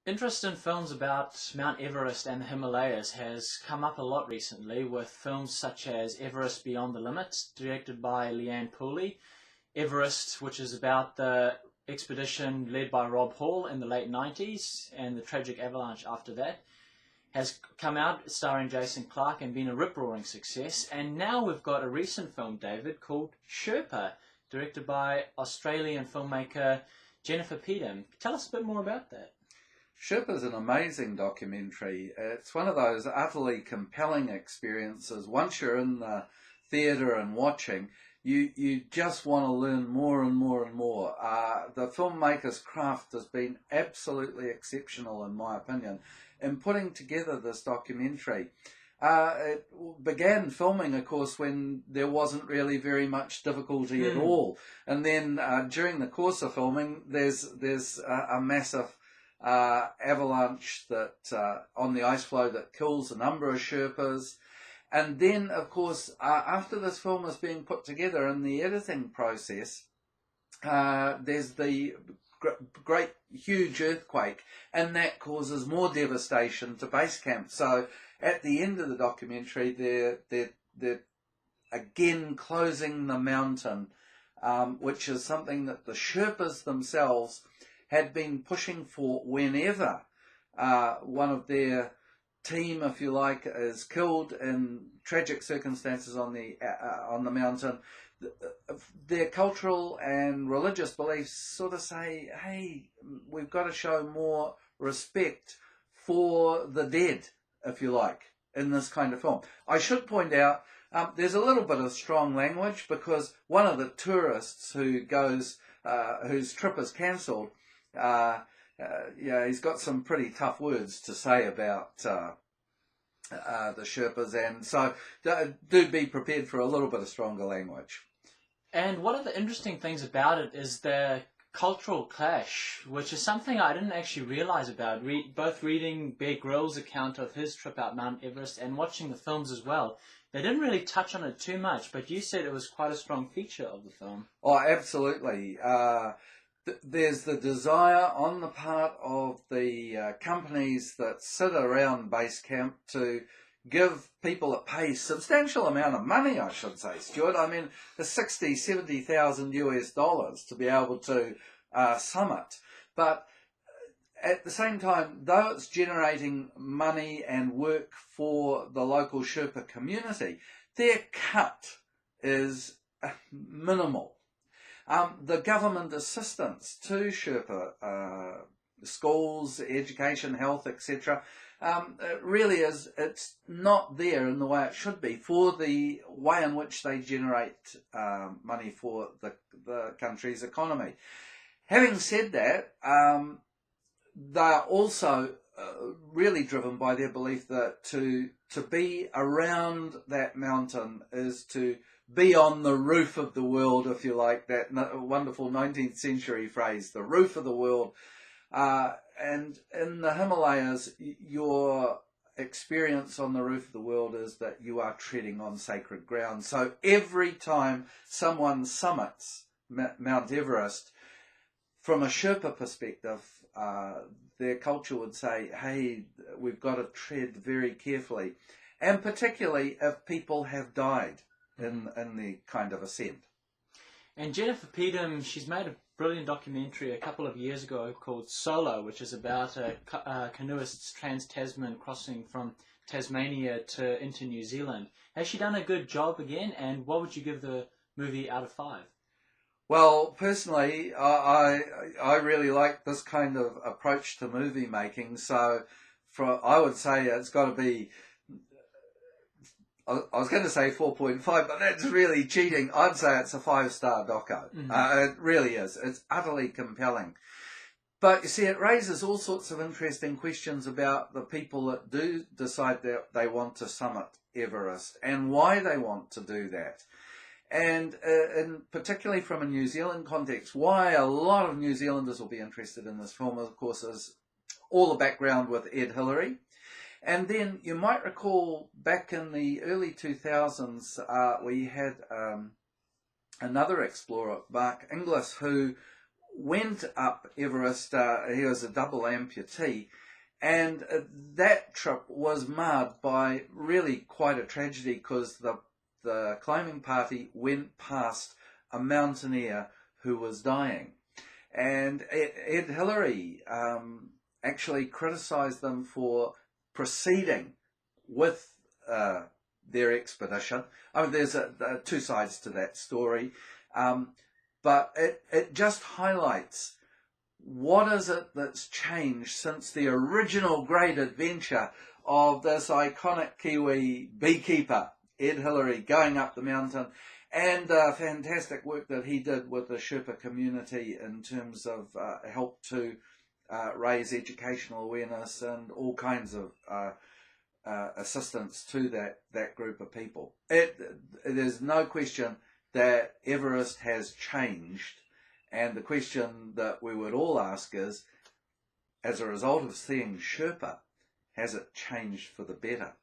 Interest in films about Mount Everest and the Himalayas has come up a lot recently, with films such as Everest Beyond the Limits, directed by Leanne Pooley, Everest, which is about the expedition led by Rob Hall in the late 90s and the tragic avalanche after that, has come out starring Jason Clarke and been a rip-roaring success. And now we've got a recent film, David, called Sherpa, directed by Australian filmmaker Jennifer Peedham. Tell us a bit more about that. Sherpa is an amazing documentary. It's one of those utterly compelling experiences. Once you're in the theatre and watching, you just want to learn more and more and more. The filmmaker's craft has been absolutely exceptional, in my opinion, in putting together this documentary. It began filming, of course, when there wasn't really very much difficulty at all. And then during the course of filming, there's a massive avalanche that on the ice floe that kills a number of Sherpas. And then, of course, after this film is being put together in the editing process, there's the great, huge earthquake, and that causes more devastation to base camp. So at the end of the documentary, they're again closing the mountain, which is something that the Sherpas themselves had been pushing for whenever one of their team, if you like, is killed in tragic circumstances on the mountain. Their cultural and religious beliefs sort of say, hey, we've got to show more respect for the dead, if you like, in this kind of film. I should point out there's a little bit of strong language, because one of the tourists who goes, whose trip is cancelled, he's got some pretty tough words to say about the Sherpas, and so do be prepared for a little bit of stronger language. And one of the interesting things about it is the cultural clash, which is something I didn't actually realise about. Both reading Bear Grylls' account of his trip out Mount Everest and watching the films as well, they didn't really touch on it too much, but you said it was quite a strong feature of the film. Oh, absolutely. There's the desire on the part of the companies that sit around base camp to give people that pay substantial amount of money, I should say, Stuart. I mean, the $60,000-$70,000 US to be able to summit. But at the same time, though it's generating money and work for the local Sherpa community, their cut is minimal. The government assistance to Sherpa, schools, education, health, etc., it really is, it's not there in the way it should be for the way in which they generate money for the country's economy. Having said that, they are also really driven by their belief that to be around that mountain is to be on the roof of the world, if you like, that wonderful 19th century phrase, the roof of the world. And in the Himalayas, your experience on the roof of the world is that you are treading on sacred ground. So every time someone summits Mount Everest, from a Sherpa perspective, their culture would say, hey, we've got to tread very carefully. And particularly if people have died in the kind of ascent. And Jennifer Peedham, she's made a brilliant documentary a couple of years ago called Solo, which is about a canoeist's trans-Tasman crossing from Tasmania into New Zealand. Has she done a good job again, and what would you give the movie out of 5? Well, personally, I really like this kind of approach to movie making, so I would say it's got to be, I was going to say 4.5, but that's really cheating. I'd say it's a 5-star doco. It really is. It's utterly compelling. But you see, it raises all sorts of interesting questions about the people that do decide that they want to summit Everest and why they want to do that. And particularly from a New Zealand context, why a lot of New Zealanders will be interested in this film, of course, is all the background with Ed Hillary. And then you might recall back in the early 2000s, we had another explorer, Mark Inglis, who went up Everest. He was a double amputee, and that trip was marred by really quite a tragedy, because the climbing party went past a mountaineer who was dying. And Ed Hillary actually criticised them for proceeding with their expedition. I mean, there's two sides to that story, but it just highlights what is it that's changed since the original great adventure of this iconic Kiwi beekeeper, Ed Hillary, going up the mountain, and fantastic work that he did with the Sherpa community in terms of help to raise educational awareness and all kinds of assistance to that group of people. There's no question that Everest has changed, and the question that we would all ask is, as a result of seeing Sherpa, has it changed for the better?